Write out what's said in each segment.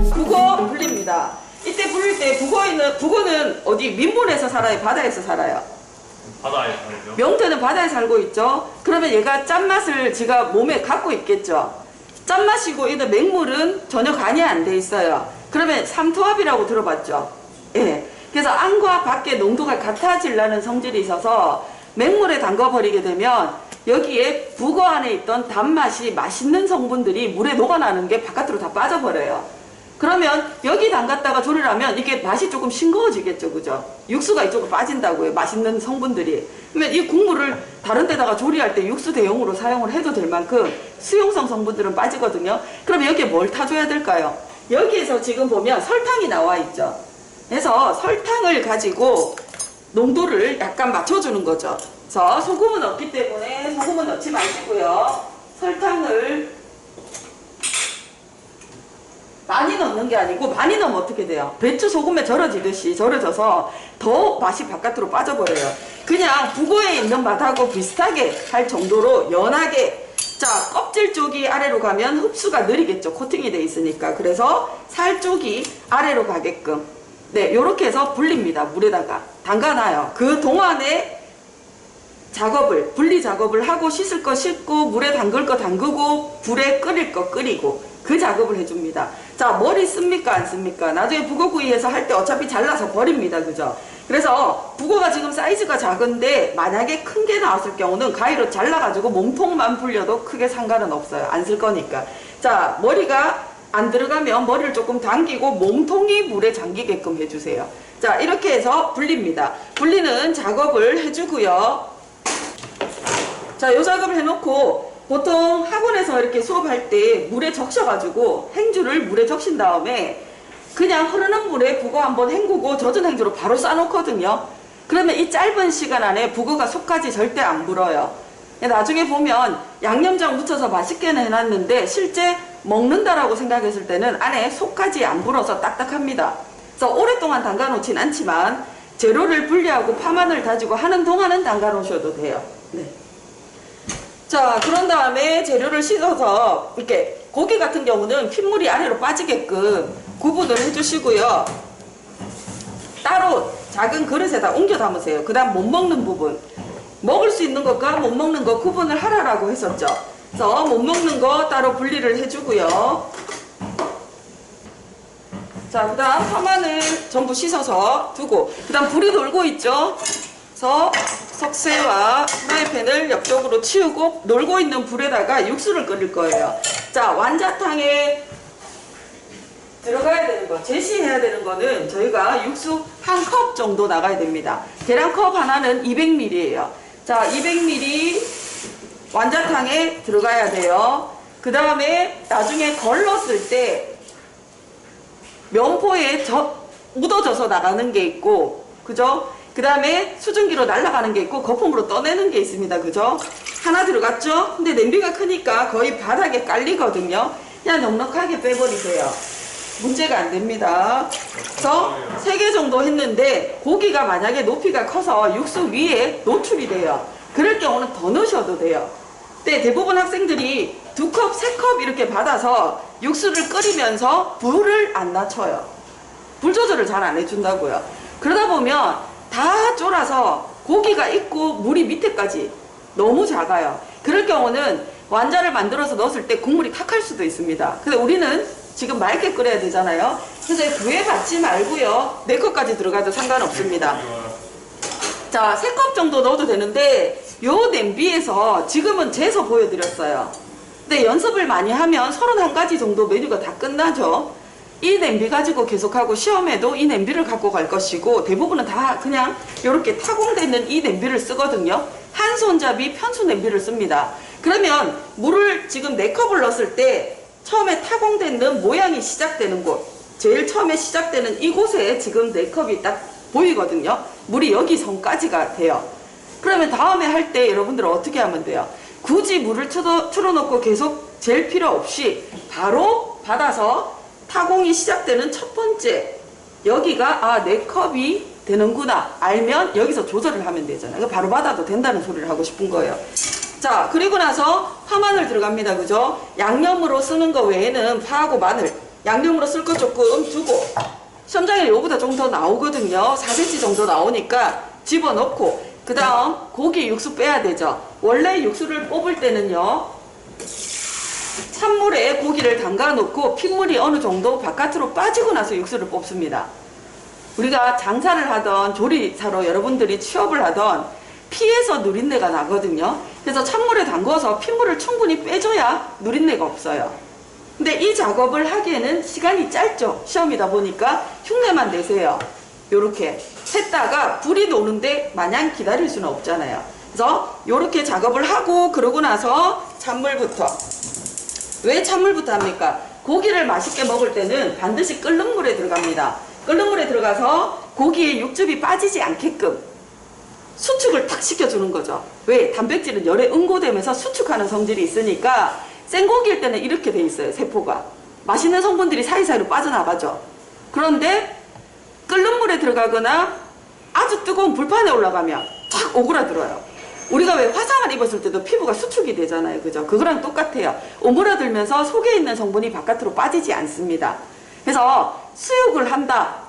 북어 불립니다. 이때 불릴 때 북어는 어디 민물에서 살아요? 바다에서 살아요? 바다에 살죠. 명태는 바다에 살고 있죠. 그러면 얘가 짠맛을 지가 몸에 갖고 있겠죠. 짠맛이고 얘는 맹물은 전혀 간이 안 돼 있어요. 그러면 삼투압이라고 들어봤죠. 예. 그래서 안과 밖의 농도가 같아지려는 성질이 있어서 맹물에 담가버리게 되면 여기에 북어 안에 있던 단맛이 맛있는 성분들이 물에 녹아나는 게 바깥으로 다 빠져버려요. 그러면 여기 담갔다가 조리를 하면 이게 맛이 조금 싱거워지겠죠. 그죠? 육수가 이쪽으로 빠진다고요. 맛있는 성분들이. 그러면 이 국물을 다른 데다가 조리할 때 육수 대용으로 사용을 해도 될 만큼 수용성 성분들은 빠지거든요. 그럼 여기에 뭘 타줘야 될까요? 여기에서 지금 보면 설탕이 나와 있죠. 그래서 설탕을 가지고 농도를 약간 맞춰주는 거죠. 그래서 소금은 없기 때문에 소금은 넣지 마시고요. 설탕을 많이 넣는 게 아니고, 많이 넣으면 어떻게 돼요? 배추 소금에 절여지듯이 절여져서 더 맛이 바깥으로 빠져버려요. 그냥 북어에 있는 맛하고 비슷하게 할 정도로 연하게. 자, 껍질 쪽이 아래로 가면 흡수가 느리겠죠. 코팅이 돼 있으니까. 그래서 살 쪽이 아래로 가게끔, 네, 요렇게 해서 불립니다. 물에다가 담가놔요. 그 동안에 작업을, 분리 작업을 하고, 씻을 거 씻고, 물에 담글 거 담그고, 불에 끓일 거 끓이고, 그 작업을 해줍니다. 자, 머리 씁니까 안 씁니까? 나중에 북어구이해서 할 때 어차피 잘라서 버립니다. 그죠? 그래서 북어가 지금 사이즈가 작은데 만약에 큰 게 나왔을 경우는 가위로 잘라가지고 몸통만 불려도 크게 상관은 없어요. 안 쓸 거니까. 자, 머리가 안 들어가면 머리를 조금 당기고 몸통이 물에 잠기게끔 해주세요. 자, 이렇게 해서 불립니다. 불리는 작업을 해주고요. 자, 요 작업을 해놓고 보통 학원에서 이렇게 수업할 때 물에 적셔가지고 행주를 물에 적신 다음에 그냥 흐르는 물에 북어 한번 헹구고 젖은 행주로 바로 싸놓거든요. 그러면 이 짧은 시간 안에 북어가 속까지 절대 안 불어요. 나중에 보면 양념장 묻혀서 맛있게는 해놨는데 실제 먹는다라고 생각했을 때는 안에 속까지 안 불어서 딱딱합니다. 그래서 오랫동안 담가 놓진 않지만 재료를 분리하고 파마늘 다지고 하는 동안은 담가 놓으셔도 돼요. 네. 자, 그런 다음에 재료를 씻어서 이렇게 고기 같은 경우는 핏물이 아래로 빠지게끔 구분을 해주시고요. 따로 작은 그릇에다 옮겨 담으세요. 그 다음 못 먹는 부분, 먹을 수 있는 것과 못 먹는 것 구분을 하라라고 했었죠. 그래서 못 먹는 거 따로 분리를 해주고요. 자, 그 다음 파마늘 전부 씻어서 두고, 그 다음 불이 돌고 있죠. 그래서 석쇠와 프라이팬을 옆쪽으로 치우고 놀고 있는 불에다가 육수를 끓일 거예요. 자, 완자탕에 들어가야 되는 거, 제시해야 되는 거는 저희가 육수 한 컵 정도 나가야 됩니다. 계량컵 하나는 200ml예요. 자, 200ml 완자탕에 들어가야 돼요. 그 다음에 나중에 걸렀을 때 면포에 묻어져서 나가는 게 있고, 그죠? 그 다음에 수증기로 날아가는 게 있고 거품으로 떠내는 게 있습니다. 그죠? 하나 들어갔죠? 근데 냄비가 크니까 거의 바닥에 깔리거든요. 그냥 넉넉하게 빼버리세요. 문제가 안 됩니다. 그래서 3개 정도 했는데 고기가 만약에 높이가 커서 육수 위에 노출이 돼요. 그럴 경우는 더 넣으셔도 돼요. 근데 대부분 학생들이 2컵, 3컵 이렇게 받아서 육수를 끓이면서 불을 안 낮춰요. 불 조절을 잘 안 해준다고요. 그러다 보면 다 쫄아서 고기가 있고 물이 밑에까지 너무 작아요. 그럴 경우는 완자를 만들어서 넣었을 때 국물이 탁할 수도 있습니다. 근데 우리는 지금 맑게 끓여야 되잖아요. 그래서 구애받지 말고요. 4컵까지 들어가도 상관없습니다. 자, 3컵 정도 넣어도 되는데 요 냄비에서 지금은 재서 보여드렸어요. 근데 연습을 많이 하면 31가지 정도 메뉴가 다 끝나죠. 이 냄비 가지고 계속하고 시험에도 이 냄비를 갖고 갈 것이고 대부분은 다 그냥 이렇게 타공되는 이 냄비를 쓰거든요. 한 손잡이 편수 냄비를 씁니다. 그러면 물을 지금 4컵을 넣었을 때 처음에 타공되는 모양이 시작되는 곳, 제일 처음에 시작되는 이곳에 지금 4컵이 딱 보이거든요. 물이 여기 선까지가 돼요. 그러면 다음에 할 때 여러분들은 어떻게 하면 돼요? 굳이 물을 틀어놓고 계속 잴 필요 없이 바로 받아서 타공이 시작되는 첫 번째 여기가 4컵이 되는구나 알면 여기서 조절을 하면 되잖아요. 바로 받아도 된다는 소리를 하고 싶은 거예요. 자, 그리고 나서 파마늘 들어갑니다. 그죠? 양념으로 쓰는 거 외에는 파하고 마늘 양념으로 쓸 거 조금 두고, 시험장에 요거보다 좀 더 나오거든요. 4cm 정도 나오니까 집어넣고, 그 다음 고기 육수 빼야 되죠. 원래 육수를 뽑을 때는요, 찬물에 고기를 담가 놓고 핏물이 어느 정도 바깥으로 빠지고 나서 육수를 뽑습니다. 우리가 장사를 하던 조리사로 여러분들이 취업을 하던 피에서 누린내가 나거든요. 그래서 찬물에 담궈서 핏물을 충분히 빼줘야 누린내가 없어요. 근데 이 작업을 하기에는 시간이 짧죠. 시험이다 보니까 흉내만 내세요. 요렇게 했다가 불이 노는데 마냥 기다릴 수는 없잖아요. 그래서 요렇게 작업을 하고 그러고 나서 찬물부터. 왜 찬물부터 합니까? 고기를 맛있게 먹을 때는 반드시 끓는 물에 들어갑니다. 끓는 물에 들어가서 고기의 육즙이 빠지지 않게끔 수축을 탁 시켜주는 거죠. 왜? 단백질은 열에 응고되면서 수축하는 성질이 있으니까 생고기일 때는 이렇게 돼 있어요. 세포가. 맛있는 성분들이 사이사이로 빠져나가죠. 그런데 끓는 물에 들어가거나 아주 뜨거운 불판에 올라가면 탁 오그라들어요. 우리가 왜 화상을 입었을 때도 피부가 수축이 되잖아요. 그죠? 그거랑 똑같아요. 오므라들면서 속에 있는 성분이 바깥으로 빠지지 않습니다. 그래서 수육을 한다.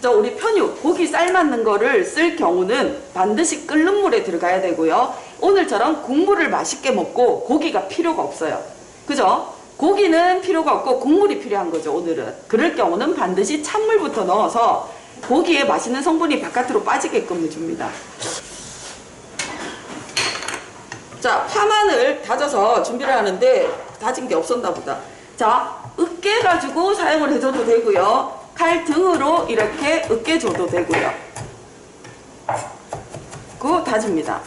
우리 편육, 고기 삶았는 거를 쓸 경우는 반드시 끓는 물에 들어가야 되고요. 오늘처럼 국물을 맛있게 먹고 고기가 필요가 없어요. 그죠? 고기는 필요가 없고 국물이 필요한 거죠, 오늘은. 그럴 경우는 반드시 찬물부터 넣어서 고기에 맛있는 성분이 바깥으로 빠지게끔 해줍니다. 자, 파마늘 다져서 준비를 하는데 다진 게 없었나 보다. 자, 으깨 가지고 사용을 해줘도 되고요. 칼 등으로 이렇게 으깨줘도 되고요. 그거 다집니다.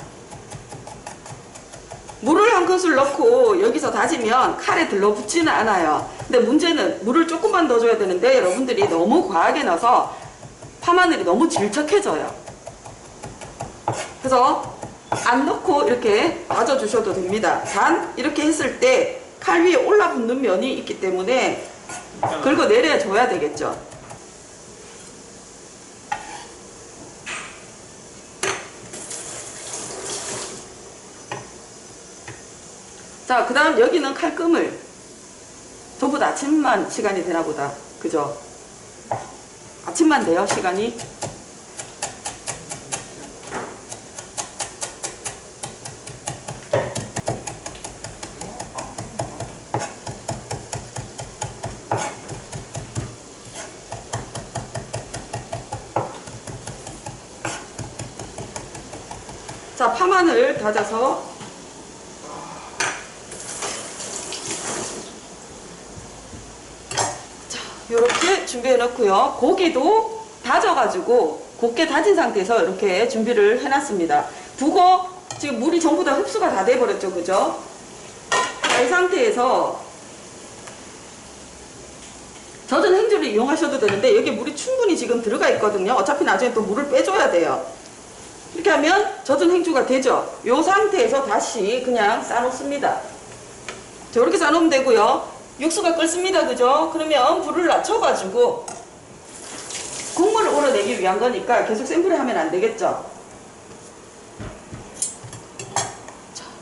물을 한 큰술 넣고 여기서 다지면 칼에 들러붙지는 않아요. 근데 문제는 물을 조금만 넣어줘야 되는데 여러분들이 너무 과하게 넣어서 파마늘이 너무 질척해져요. 그래서 안 넣고 이렇게 다져주셔도 됩니다. 단 이렇게 했을 때 칼 위에 올라붙는 면이 있기 때문에 긁어 내려줘야 되겠죠. 자, 그 다음 여기는 칼금을 전부 다 아침만 시간이 되나 보다. 그죠? 아침만 돼요, 시간이. 자, 파마늘 다져서 자, 요렇게 준비해 놓고요. 고기도 다져가지고 곱게 다진 상태에서 이렇게 준비를 해 놨습니다. 두고 지금 물이 전부 다 흡수가 다 돼 버렸죠. 그죠? 자, 이 상태에서 젖은 행주를 이용하셔도 되는데 여기 물이 충분히 지금 들어가 있거든요. 어차피 나중에 또 물을 빼줘야 돼요. 이렇게 하면 젖은 행주가 되죠. 이 상태에서 다시 그냥 싸놓습니다. 저렇게 싸놓으면 되고요. 육수가 끓습니다. 그죠? 그러면 불을 낮춰가지고 국물을 우러내기 위한 거니까 계속 센 불에 하면 안 되겠죠.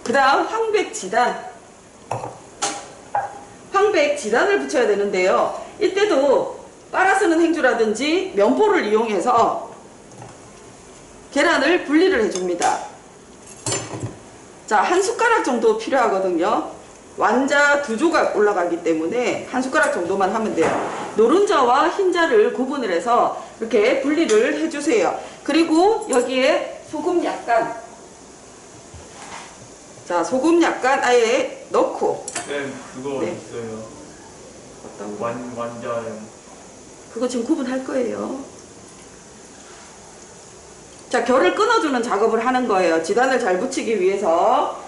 그 다음 황백지단. 황백지단을 붙여야 되는데요. 이때도 빨아 쓰는 행주라든지 면포를 이용해서 계란을 분리를 해줍니다. 자, 한 숟가락 정도 필요하거든요. 완자 2조각 올라가기 때문에 한 숟가락 정도만 하면 돼요. 노른자와 흰자를 구분을 해서 이렇게 분리를 해주세요. 그리고 여기에 소금 약간, 자, 소금 약간 아예 넣고. 네, 그거 네. 있어요. 어떤 거? 완자요. 그거 지금 구분할 거예요. 자, 결을 끊어주는 작업을 하는 거예요. 지단을 잘 붙이기 위해서.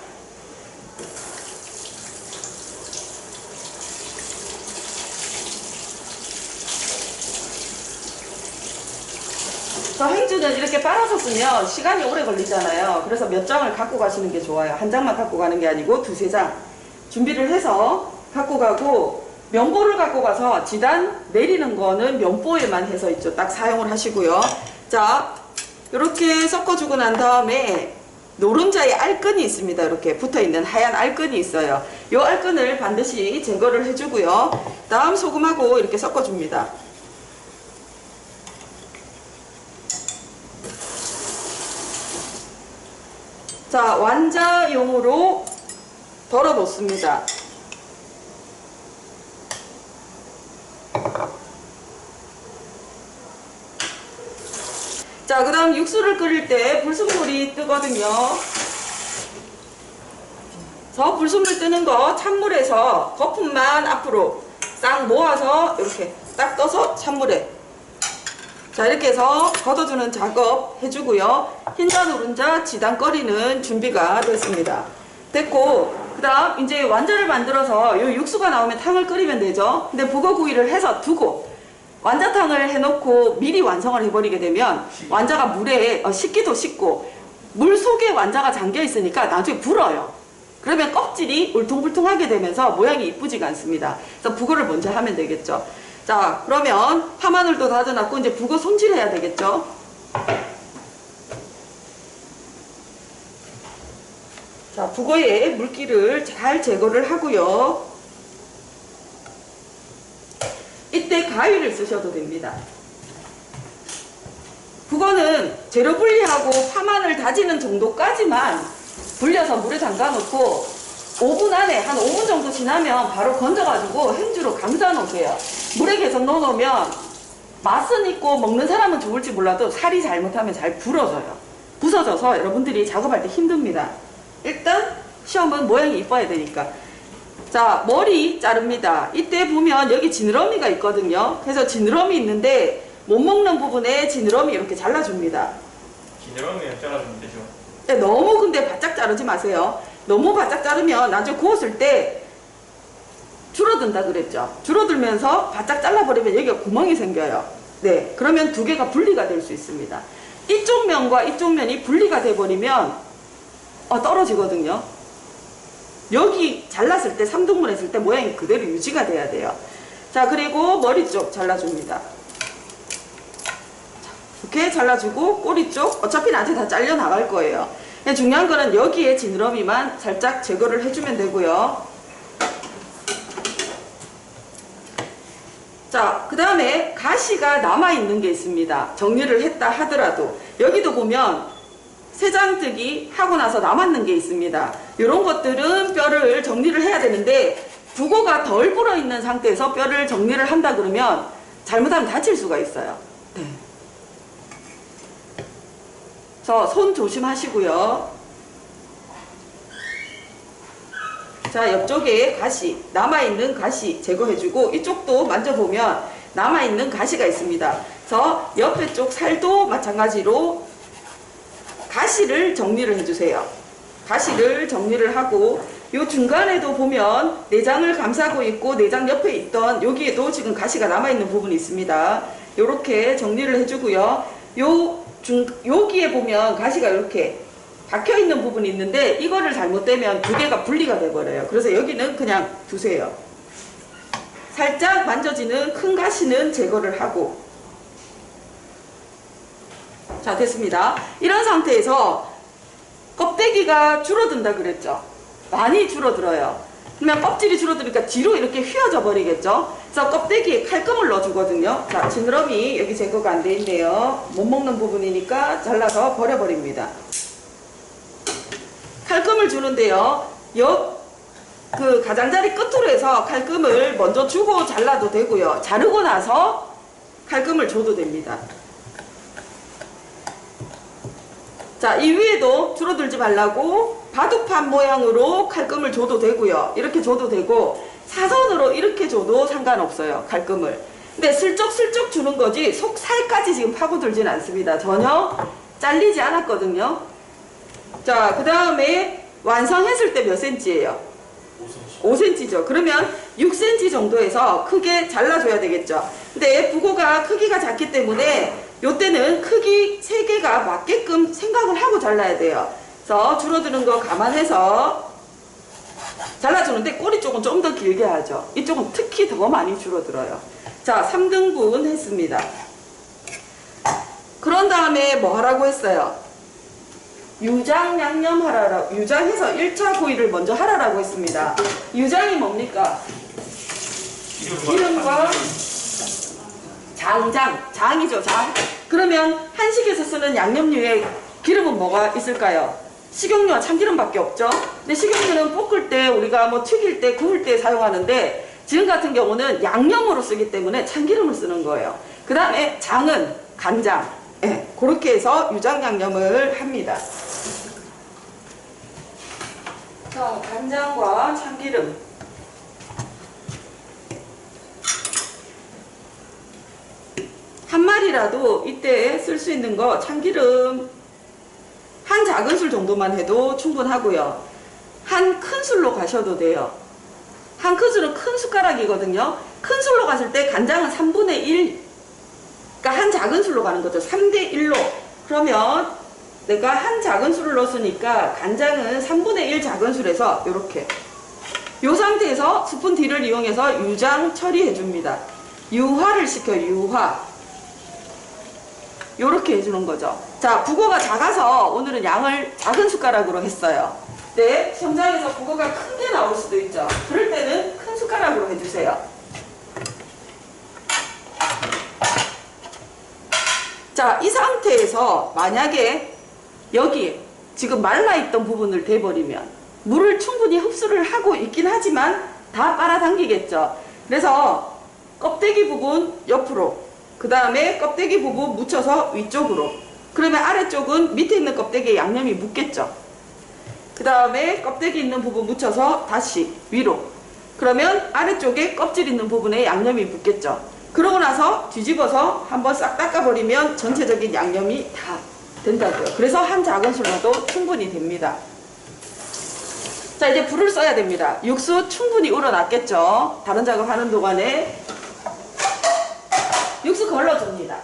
자, 행주는 이렇게 빨아서 쓰면 시간이 오래 걸리잖아요. 그래서 몇 장을 갖고 가시는 게 좋아요. 한 장만 갖고 가는 게 아니고 2-3장 준비를 해서 갖고 가고, 면보를 갖고 가서 지단 내리는 거는 면보에만 해서 있죠. 딱 사용을 하시고요. 자, 이렇게 섞어주고 난 다음에 노른자의 알끈이 있습니다. 이렇게 붙어있는 하얀 알끈이 있어요. 이 알끈을 반드시 제거를 해주고요. 다음 소금하고 이렇게 섞어줍니다. 자, 완자용으로 덜어 놓습니다. 자, 그 다음 육수를 끓일 때 불순물이 뜨거든요. 저 불순물 뜨는 거 찬물에서 거품만 앞으로 싹 모아서 이렇게 딱 떠서 찬물에, 자, 이렇게 해서 걷어주는 작업 해주고요. 흰자 노른자 지단 끓이는 준비가 됐습니다. 됐고, 그 다음 이제 완자를 만들어서 요 육수가 나오면 탕을 끓이면 되죠. 근데 북어구이를 해서 두고 완자탕을 해놓고 미리 완성을 해버리게 되면 완자가 물에 식기도 식고 물 속에 완자가 잠겨 있으니까 나중에 불어요. 그러면 껍질이 울퉁불퉁하게 되면서 모양이 이쁘지가 않습니다. 그래서 북어를 먼저 하면 되겠죠. 자, 그러면 파마늘도 다져놨고 이제 북어 손질해야 되겠죠. 자, 북어의 물기를 잘 제거를 하고요. 이때 가위를 쓰셔도 됩니다. 북어는 재료 분리하고 파마늘 다지는 정도까지만 불려서 물에 담가 놓고 5분 안에 한 5분 정도 지나면 바로 건져가지고 행주로 감싸 놓으세요. 물에 계속 넣어 놓으면 맛은 있고 먹는 사람은 좋을지 몰라도 살이 잘못하면 잘 부서져서 여러분들이 작업할 때 힘듭니다. 일단 시험은 모양이 이뻐야 되니까. 자, 머리 자릅니다. 이때 보면 여기 지느러미가 있거든요. 그래서 지느러미 있는데 못 먹는 부분에 지느러미 이렇게 잘라줍니다. 지느러미를 잘라주면 되죠. 네, 너무 근데 바짝 자르지 마세요. 너무 바짝 자르면 나중에 구웠을 때 줄어든다 그랬죠. 줄어들면서 바짝 잘라버리면 여기가 구멍이 생겨요. 네, 그러면 두 개가 분리가 될 수 있습니다. 이쪽 면과 이쪽 면이 분리가 돼버리면 떨어지거든요. 여기 잘랐을 때 3등분 했을 때 모양이 그대로 유지가 돼야 돼요. 자, 그리고 머리 쪽 잘라줍니다. 이렇게 잘라주고 꼬리 쪽 어차피 나한테 다 잘려 나갈 거예요. 중요한 거는 여기에 지느러미만 살짝 제거를 해주면 되고요. 자, 그 다음에 가시가 남아있는 게 있습니다. 정리를 했다 하더라도 여기도 보면 세장뜨기 하고 나서 남았는 게 있습니다. 이런 것들은 뼈를 정리를 해야 되는데 북어가 덜 불어있는 상태에서 뼈를 정리를 한다 그러면 잘못하면 다칠 수가 있어요. 네. 손 조심하시고요. 자, 옆쪽에 가시, 남아있는 가시 제거해주고 이쪽도 만져보면 남아있는 가시가 있습니다. 그래서 옆에 쪽 살도 마찬가지로 가시를 정리를 해주세요. 가시를 정리를 하고 요 중간에도 보면 내장을 감싸고 있고 내장 옆에 있던 여기에도 지금 가시가 남아있는 부분이 있습니다. 요렇게 정리를 해주고요. 여기에 보면 가시가 이렇게 박혀있는 부분이 있는데 이거를 잘못되면 두 개가 분리가 돼버려요. 그래서 여기는 그냥 두세요. 살짝 만져지는 큰 가시는 제거를 하고, 자, 됐습니다. 이런 상태에서 껍데기가 줄어든다 그랬죠. 많이 줄어들어요. 그러면 껍질이 줄어드니까 뒤로 이렇게 휘어져 버리겠죠. 그래서 껍데기에 칼금을 넣어주거든요. 자, 지느러미 여기 제거가 안 돼 있네요. 못 먹는 부분이니까 잘라서 버려버립니다. 칼금을 주는데요. 그 가장자리 끝으로 해서 칼금을 먼저 주고 잘라도 되고요. 자르고 나서 칼금을 줘도 됩니다. 자, 이 위에도 줄어들지 말라고 바둑판 모양으로 칼금을 줘도 되고요. 이렇게 줘도 되고 사선으로 이렇게 줘도 상관없어요. 칼금을. 근데 슬쩍슬쩍 주는 거지 속살까지 지금 파고들진 않습니다. 전혀 잘리지 않았거든요. 자, 그 다음에 완성했을 때 몇 cm예요? 5cm죠. 그러면 6cm 정도에서 크게 잘라줘야 되겠죠. 근데 북어가 크기가 작기 때문에 요때는 크기 3개가 맞게끔 생각을 하고 잘라야 돼요. 그래서 줄어드는 거 감안해서 잘라주는데 꼬리 쪽은 좀 더 길게 하죠. 이쪽은 특히 더 많이 줄어들어요. 자, 3등분 했습니다. 그런 다음에 뭐 하라고 했어요? 유장 양념하라라고, 유장해서 1차 구이를 먼저 하라라고 했습니다. 유장이 뭡니까? 기름과 장이죠, 장. 그러면 한식에서 쓰는 양념류에 기름은 뭐가 있을까요? 식용유와 참기름밖에 없죠. 근데 식용유는 볶을 때, 우리가 뭐 튀길 때, 구울 때 사용하는데, 지금 같은 경우는 양념으로 쓰기 때문에 참기름을 쓰는 거예요. 그 다음에 장은 간장. 네, 그렇게 해서 유장 양념을 합니다. 자, 간장과 참기름. 한 마리라도 이때 쓸 수 있는 거 참기름 한 작은술 정도만 해도 충분하고요. 한 큰술로 가셔도 돼요. 한 큰술은 큰 숟가락이거든요. 큰 술로 갔을 때 간장은 3분의 1, 그러니까 한 작은술로 가는 거죠. 3대 1로. 그러면 내가 한 작은술을 넣었으니까 간장은 3분의 1 작은술에서 이렇게 이 상태에서 스푼 D를 이용해서 유장 처리해 줍니다. 유화를 시켜요. 유화. 요렇게 해주는 거죠. 자, 북어가 작아서 오늘은 양을 작은 숟가락으로 했어요. 네, 시험장에서 북어가 큰 게 나올 수도 있죠. 그럴 때는 큰 숟가락으로 해주세요. 자, 이 상태에서 만약에 여기 지금 말라있던 부분을 대버리면 물을 충분히 흡수를 하고 있긴 하지만 다 빨아당기겠죠. 그래서 껍데기 부분 옆으로, 그 다음에 껍데기 부분 묻혀서 위쪽으로, 그러면 아래쪽은 밑에 있는 껍데기에 양념이 묻겠죠. 그 다음에 껍데기 있는 부분 묻혀서 다시 위로, 그러면 아래쪽에 껍질 있는 부분에 양념이 묻겠죠. 그러고 나서 뒤집어서 한번 싹 닦아버리면 전체적인 양념이 다 된다고요. 그래서 한 작은술 넣어도 충분히 됩니다. 자, 이제 불을 써야 됩니다. 육수 충분히 우러났겠죠. 다른 작업하는 동안에 육수 걸러줍니다.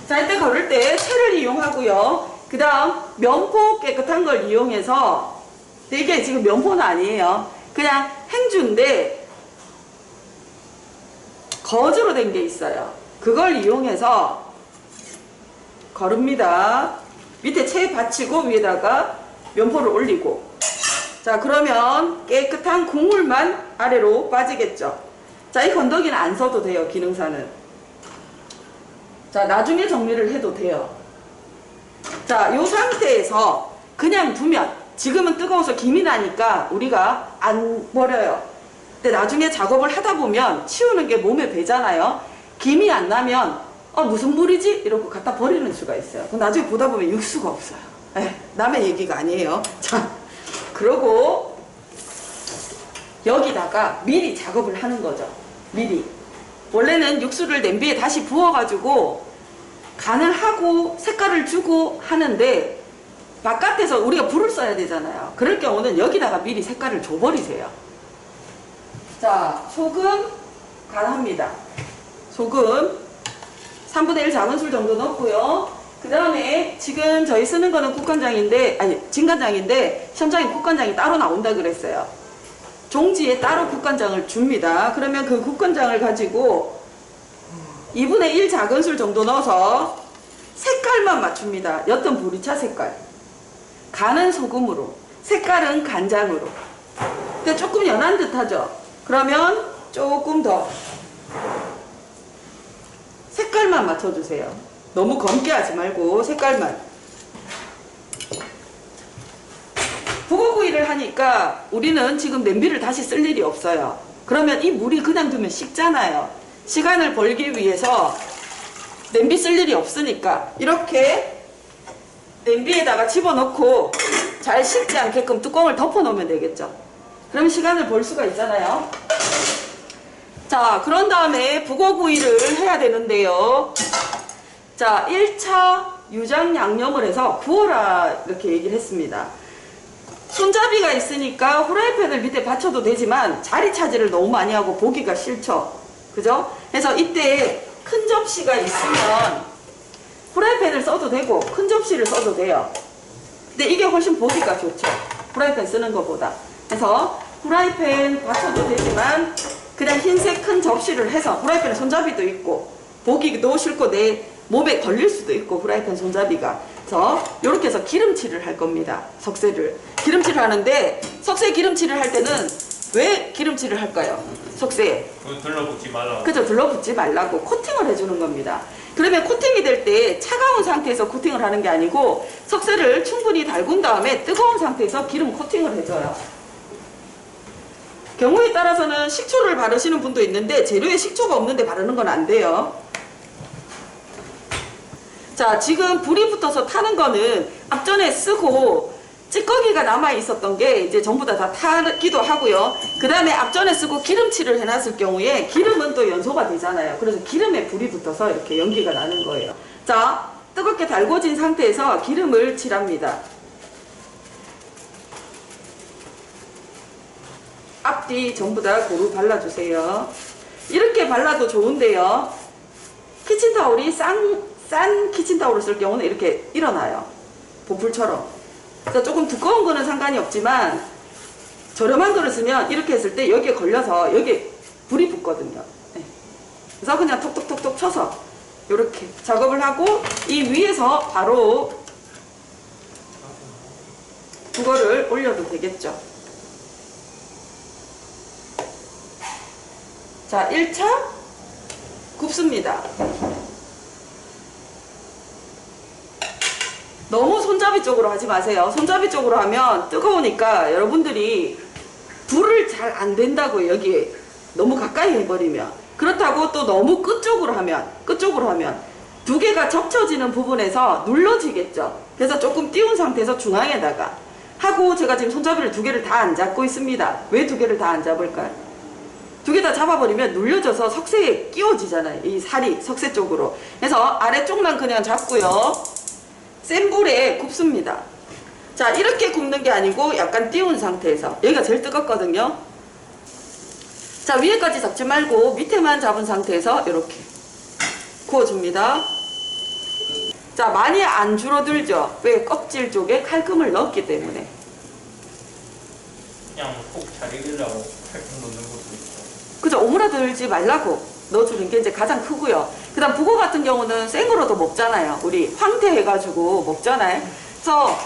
자, 이때 걸을 때 채를 이용하고요. 그 다음 면포 깨끗한 걸 이용해서, 이게 지금 면포는 아니에요. 그냥 행주인데 거즈로 된 게 있어요. 그걸 이용해서 거릅니다. 밑에 채 받치고 위에다가 면포를 올리고, 자, 그러면 깨끗한 국물만 아래로 빠지겠죠. 자, 이 건더기는 안 써도 돼요. 기능사는. 자, 나중에 정리를 해도 돼요. 자, 이 상태에서 그냥 두면, 지금은 뜨거워서 김이 나니까 우리가 안 버려요. 근데 나중에 작업을 하다 보면 치우는 게 몸에 배잖아요. 김이 안 나면 무슨 물이지? 이러고 갖다 버리는 수가 있어요. 그럼 나중에 보다 보면 육수가 없어요. 남의 얘기가 아니에요. 자, 그러고 여기다가 미리 작업을 하는 거죠. 미리. 원래는 육수를 냄비에 다시 부어가지고 간을 하고 색깔을 주고 하는데, 바깥에서 우리가 불을 써야 되잖아요. 그럴 경우는 여기다가 미리 색깔을 줘버리세요. 자, 소금 간합니다. 소금 3분의 1 작은술 정도 넣고요. 그 다음에 지금 저희 쓰는 거는 국간장인데, 아니 진간장인데 시험장에 국간장이 따로 나온다 그랬어요. 종지에 따로 국간장을 줍니다. 그러면 그 국간장을 가지고 2분의 1 작은술 정도 넣어서 색깔만 맞춥니다. 옅은 보리차 색깔. 간은 소금으로, 색깔은 간장으로. 근데 조금 연한 듯 하죠. 그러면 조금 더 색깔만 맞춰주세요. 너무 검게 하지 말고 색깔만. 북어구이를 하니까 우리는 지금 냄비를 다시 쓸 일이 없어요. 그러면 이 물이 그냥 두면 식잖아요. 시간을 벌기 위해서 냄비 쓸 일이 없으니까 이렇게 냄비에다가 집어넣고 잘 식지 않게끔 뚜껑을 덮어 놓으면 되겠죠. 그럼 시간을 벌 수가 있잖아요. 자, 그런 다음에 북어구이를 해야 되는데요. 자, 1차 유장 양념을 해서 구워라 이렇게 얘기를 했습니다. 손잡이가 있으니까 후라이팬을 밑에 받쳐도 되지만 자리 차지를 너무 많이 하고 보기가 싫죠. 그죠? 그래서 이때 큰 접시가 있으면 후라이팬을 써도 되고 큰 접시를 써도 돼요. 근데 이게 훨씬 보기가 좋죠. 후라이팬 쓰는 것보다. 그래서 후라이팬 받쳐도 되지만 그냥 흰색 큰 접시를 해서, 후라이팬에 손잡이도 있고 보기도 싫고 내 몸에 걸릴 수도 있고 후라이팬 손잡이가, 그래서 이렇게 해서 기름칠을 할 겁니다. 석쇠를. 기름칠을 하는데 석쇠 기름칠을 할 때는 왜 기름칠을 할까요? 석쇠에. 그거 들러붙지 말라고. 그죠? 둘러붙지 말라고 코팅을 해주는 겁니다. 그러면 코팅이 될 때 차가운 상태에서 코팅을 하는 게 아니고 석쇠를 충분히 달군 다음에 뜨거운 상태에서 기름 코팅을 해줘요. 경우에 따라서는 식초를 바르시는 분도 있는데 재료에 식초가 없는데 바르는 건 안 돼요. 자, 지금 불이 붙어서 타는 거는 앞전에 쓰고 찌꺼기가 남아 있었던 게 이제 전부 다 타기도 하고요. 그 다음에 앞전에 쓰고 기름칠을 해놨을 경우에 기름은 또 연소가 되잖아요. 그래서 기름에 불이 붙어서 이렇게 연기가 나는 거예요. 자, 뜨겁게 달궈진 상태에서 기름을 칠합니다. 앞뒤 전부 다 고루 발라주세요. 이렇게 발라도 좋은데요. 키친타올이 싼 키친타올을 쓸 경우는 이렇게 일어나요. 보풀처럼. 그래서 조금 두꺼운 거는 상관이 없지만 저렴한 거를 쓰면 이렇게 했을 때 여기에 걸려서 여기에 불이 붙거든요. 네. 그래서 그냥 톡톡톡톡 쳐서 이렇게 작업을 하고 이 위에서 바로 그거를 올려도 되겠죠. 자, 1차 굽습니다. 너무 손잡이 쪽으로 하지 마세요. 손잡이 쪽으로 하면 뜨거우니까 여러분들이 불을 잘 안 된다고요. 여기 너무 가까이 해버리면. 그렇다고 또 너무 끝쪽으로 하면 두 개가 접쳐지는 부분에서 눌러지겠죠. 그래서 조금 띄운 상태에서 중앙에다가 하고 제가 지금 손잡이를 두 개를 다 안 잡고 있습니다. 왜 두 개를 다 안 잡을까요? 두 개 다 잡아버리면 눌려져서 석쇠에 끼워지잖아요. 이 살이 석쇠 쪽으로. 그래서 아래쪽만 그냥 잡고요. 센 불에 굽습니다. 자, 이렇게 굽는 게 아니고 약간 띄운 상태에서 여기가 제일 뜨겁거든요. 자, 위에까지 잡지 말고 밑에만 잡은 상태에서 이렇게 구워줍니다. 자, 많이 안 줄어들죠. 왜? 껍질 쪽에 칼금을 넣었기 때문에. 그냥 꼭 잘 익으려고 칼국 넣는 것도 있고. 그죠? 오므라들지 말라고 넣어주는 게 이제 가장 크고요. 그 다음 북어 같은 경우는 생으로도 먹잖아요. 우리 황태해가지고 먹잖아요. 그래서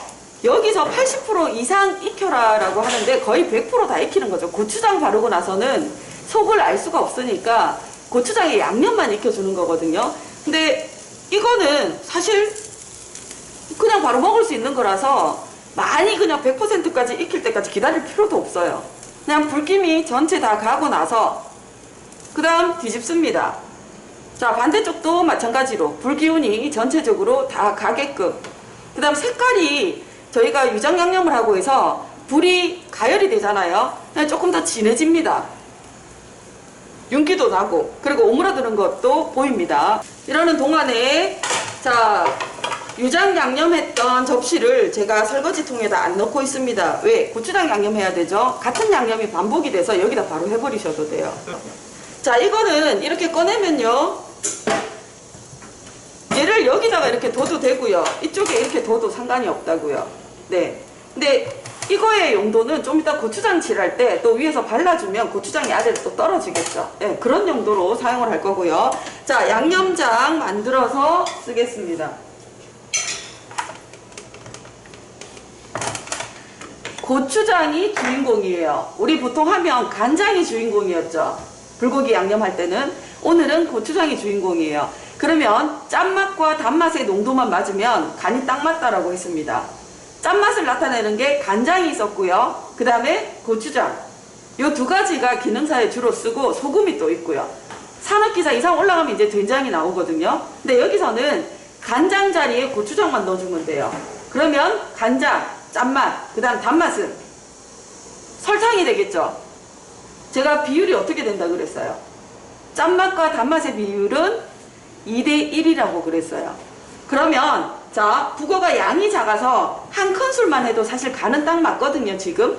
여기서 80% 이상 익혀라라고 하는데 거의 100% 다 익히는 거죠. 고추장 바르고 나서는 속을 알 수가 없으니까 고추장에 양념만 익혀주는 거거든요. 근데 이거는 사실 그냥 바로 먹을 수 있는 거라서 많이 그냥 100%까지 익힐 때까지 기다릴 필요도 없어요. 그냥 불김이 전체 다 가고 나서 그 다음 뒤집습니다. 자, 반대쪽도 마찬가지로 불기운이 전체적으로 다 가게끔. 그 다음 색깔이 저희가 유장 양념을 하고 해서 불이 가열이 되잖아요. 그냥 조금 더 진해집니다. 윤기도 나고 그리고 오므라드는 것도 보입니다. 이러는 동안에 자, 유장 양념했던 접시를 제가 설거지통에다 안 넣고 있습니다. 왜? 고추장 양념해야 되죠. 같은 양념이 반복이 돼서 여기다 바로 해버리셔도 돼요. 자, 이거는 이렇게 꺼내면요, 얘를 여기다가 이렇게 둬도 되고요, 이쪽에 이렇게 둬도 상관이 없다고요. 네. 근데 이거의 용도는 좀 이따 고추장 칠할 때 또 위에서 발라주면 고추장이 아래로 또 떨어지겠죠. 네, 그런 용도로 사용을 할 거고요. 자, 양념장 만들어서 쓰겠습니다. 고추장이 주인공이에요. 우리 보통 하면 간장이 주인공이었죠. 불고기 양념할 때는. 오늘은 고추장이 주인공이에요. 그러면 짠맛과 단맛의 농도만 맞으면 간이 딱 맞다라고 했습니다. 짠맛을 나타내는 게 간장이 있었고요. 그 다음에 고추장. 요 두 가지가 기능사에 주로 쓰고 소금이 또 있고요. 산업기사 이상 올라가면 이제 된장이 나오거든요. 근데 여기서는 간장 자리에 고추장만 넣어주면 돼요. 그러면 간장, 짠맛, 그 다음 단맛은 설탕이 되겠죠. 제가 비율이 어떻게 된다 그랬어요? 짠맛과 단맛의 비율은 2대1이라고 그랬어요. 그러면 자, 북어가 양이 작아서 한 큰술만 해도 사실 간은 딱 맞거든요. 지금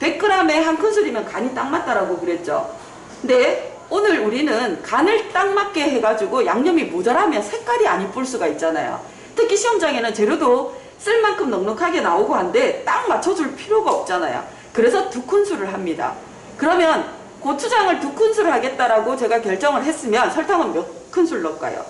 100g에 한 큰술이면 간이 딱 맞다라고 그랬죠. 근데 오늘 우리는 간을 딱 맞게 해가지고 양념이 모자라면 색깔이 안 이쁠 수가 있잖아요. 특히 시험장에는 재료도 쓸 만큼 넉넉하게 나오고 한데 딱 맞춰줄 필요가 없잖아요. 그래서 2큰술을 합니다. 그러면 고추장을 2큰술을 하겠다라고 제가 결정을 했으면 설탕은 몇 큰술 넣을까요?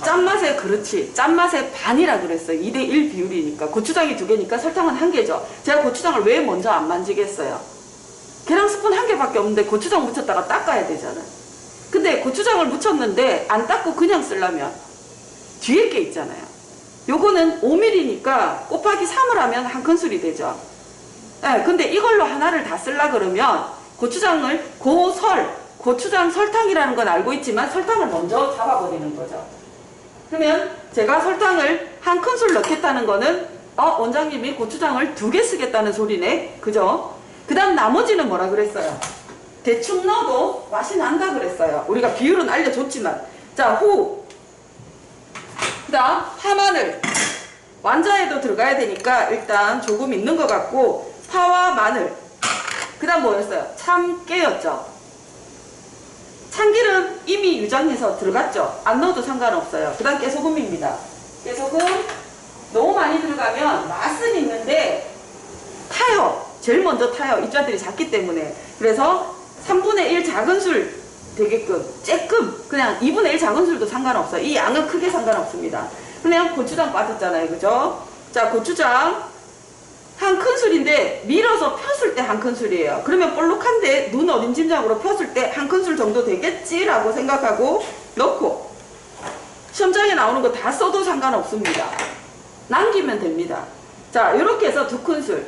짠맛에, 그렇지. 짠맛의 반이라 그랬어요. 2대1 비율이니까. 고추장이 2개니까 설탕은 1개죠. 제가 고추장을 왜 먼저 안 만지겠어요? 계량 스푼 1개밖에 없는데 고추장 묻혔다가 닦아야 되잖아요. 근데 고추장을 묻혔는데 안 닦고 그냥 쓰려면 뒤에 게 있잖아요. 요거는 5mm니까 곱하기 3을 하면 1큰술이 되죠. 네, 근데 이걸로 하나를 다 쓰려 그러면 고추장을 고추장 설탕이라는 건 알고 있지만 설탕을 먼저 잡아버리는 거죠. 그러면 제가 설탕을 1큰술 넣겠다는 거는 원장님이 고추장을 2개 쓰겠다는 소리네. 그죠? 그 다음 나머지는 뭐라 그랬어요? 대충 넣어도 맛이 난다 그랬어요. 우리가 비율은 알려줬지만. 자, 그 다음 파마늘. 완자에도 들어가야 되니까 일단 조금 있는 것 같고, 파와 마늘. 그 다음 뭐였어요? 참깨였죠. 참기름 이미 유장해서 들어갔죠. 안 넣어도 상관없어요. 그 다음 깨소금입니다. 깨소금 너무 많이 들어가면 맛은 있는데 타요. 제일 먼저 타요. 입자들이 작기 때문에. 그래서 3분의 1 작은술 되게끔 쬐끔 그냥 2분의 1 작은술도 상관없어요. 이 양은 크게 상관없습니다. 그냥 고추장 빠졌잖아요. 그죠? 자, 고추장 1큰술인데 밀어서 폈을 때 1큰술이에요. 그러면 볼록한데 눈 어림짐작으로 폈을 때 1큰술 정도 되겠지라고 생각하고 넣고, 시험장에 나오는 거 다 써도 상관없습니다. 남기면 됩니다. 자, 이렇게 해서 2큰술.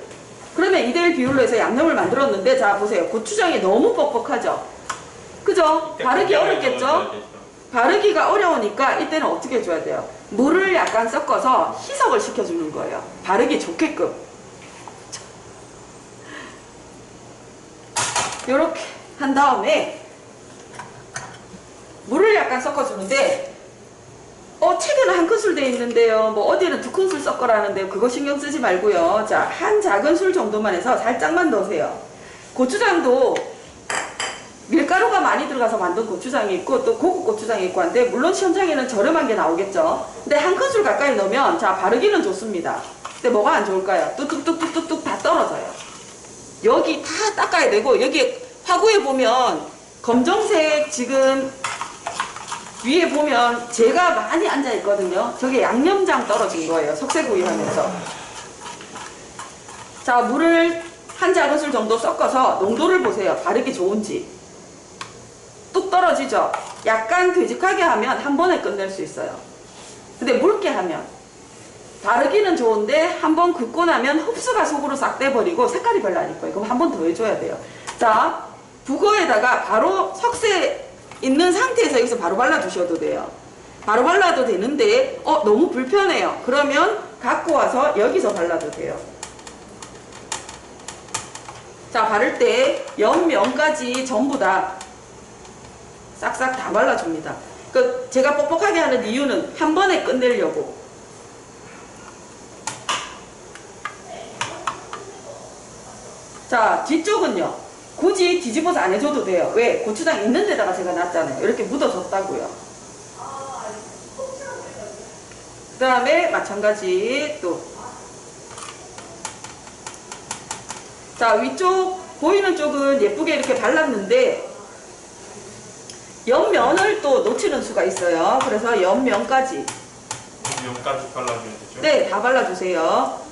그러면 2대1 비율로 해서 양념을 만들었는데, 자 보세요. 고추장이 너무 뻑뻑하죠? 그죠? 바르기 어렵겠죠? 바르기가 어려우니까 이때는 어떻게 해줘야 돼요? 물을 약간 섞어서 희석을 시켜주는 거예요. 바르기 좋게끔. 이렇게 한 다음에 물을 약간 섞어주는데, 책에는 1큰술 돼 있는데요. 뭐 어디에는 2큰술 섞으라는데요. 그거 신경 쓰지 말고요. 자, 한 작은술 정도만 해서 살짝만 넣으세요. 고추장도 밀가루가 많이 들어가서 만든 고추장이 있고 또 고급 고추장이 있고 한데, 물론 시험장에는 저렴한 게 나오겠죠. 근데 1큰술 가까이 넣으면 자, 바르기는 좋습니다. 근데 뭐가 안 좋을까요? 뚝뚝뚝뚝뚝 다 떨어져요. 여기 다 닦아야 되고, 여기 화구에 보면 검정색 지금 위에 보면 재가 많이 앉아 있거든요. 저게 양념장 떨어진 거예요. 석쇠구이 하면서. 자, 물을 한 작은술 정도 섞어서 농도를 보세요. 바르기 좋은지. 뚝 떨어지죠? 약간 되직하게 하면 한 번에 끝낼 수 있어요. 근데 묽게 하면, 바르기는 좋은데 한 번 긋고 나면 흡수가 속으로 싹 돼버리고 색깔이 별로 안 이뻐요. 그럼 한 번 더 해줘야 돼요. 자, 북어에다가 바로 석쇠 있는 상태에서 여기서 바로 발라주셔도 돼요. 바로 발라도 되는데 너무 불편해요. 그러면 갖고 와서 여기서 발라도 돼요. 자, 바를 때 옆면까지 전부 다 싹싹 다 발라줍니다. 제가 뻑뻑하게 하는 이유는 한 번에 끝내려고. 자, 뒤쪽은요. 굳이 뒤집어서 안 해줘도 돼요. 왜? 고추장 있는 데다가 제가 놨잖아요. 이렇게 묻어줬다고요. 그 다음에 마찬가지 또. 자, 위쪽 보이는 쪽은 예쁘게 이렇게 발랐는데 옆면을 또 놓치는 수가 있어요. 그래서 옆면까지. 면까지 발라주면 되죠? 네, 다 발라주세요.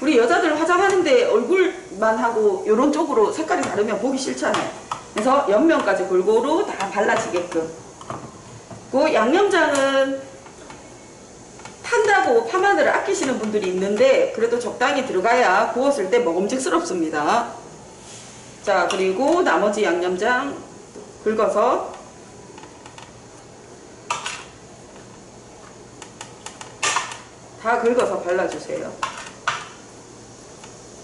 우리 여자들 화장하는데 얼굴만 하고 이런 쪽으로 색깔이 다르면 보기 싫잖아요. 그래서 옆면까지 골고루 다 발라지게끔. 그 양념장은 탄다고 파마늘을 아끼시는 분들이 있는데 그래도 적당히 들어가야 구웠을 때 먹음직스럽습니다. 자, 그리고 나머지 양념장 긁어서 다 긁어서 발라주세요.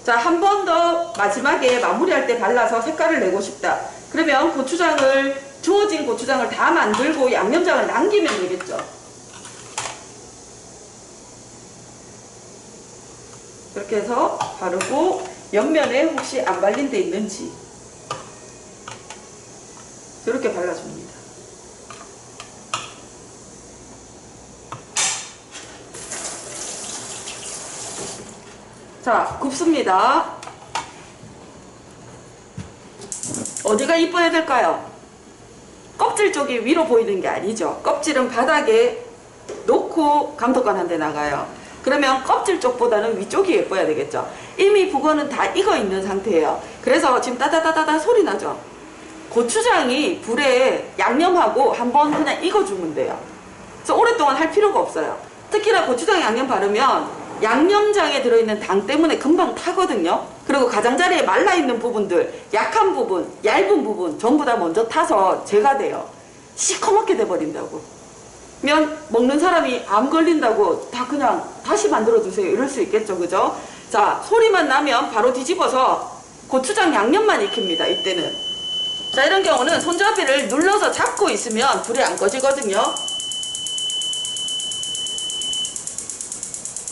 자, 한 번 더 마지막에 마무리할 때 발라서 색깔을 내고 싶다. 그러면 주어진 고추장을 다 만들고 양념장을 남기면 되겠죠. 이렇게 해서 바르고 옆면에 혹시 안 발린 데 있는지 이렇게 발라줍니다. 자, 굽습니다. 어디가 이뻐야 될까요? 껍질 쪽이 위로 보이는 게 아니죠. 껍질은 바닥에 놓고 감독관한테 나가요. 그러면 껍질 쪽보다는 위쪽이 예뻐야 되겠죠. 이미 북어는 다 익어 있는 상태예요. 그래서 지금 따다다다다 소리 나죠. 고추장이 불에 양념하고 한번 그냥 익어주면 돼요. 그래서 오랫동안 할 필요가 없어요. 특히나 고추장 양념 바르면 양념장에 들어있는 당 때문에 금방 타거든요. 그리고 가장자리에 말라있는 부분들, 약한 부분, 얇은 부분 전부 다 먼저 타서 제거돼요. 시커멓게 돼버린다고. 면 먹는 사람이 암 걸린다고 다 그냥 다시 만들어주세요 이럴 수 있겠죠. 그죠? 자, 소리만 나면 바로 뒤집어서 고추장 양념만 익힙니다. 이때는. 자, 이런 경우는 손잡이를 눌러서 잡고 있으면 불이 안 꺼지거든요.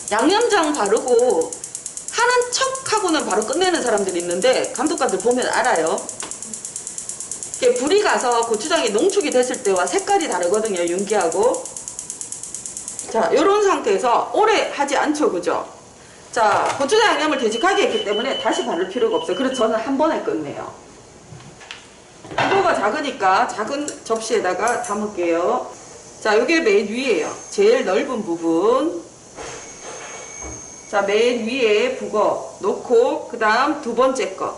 양념장 바르고 하는 척 하고는 바로 끝내는 사람들이 있는데 감독관들 보면 알아요. 이게 불이 가서 고추장이 농축이 됐을 때와 색깔이 다르거든요. 윤기하고. 자, 요런 상태에서 오래 하지 않죠. 그죠? 자, 고추장 양념을 되직하게 했기 때문에 다시 바를 필요가 없어요. 그래서 저는 한 번에 끝내요. 이거가 작으니까 작은 접시에다가 담을게요. 자, 요게 맨 위에요. 제일 넓은 부분. 자, 맨 위에 북어 놓고 그 다음 두 번째 거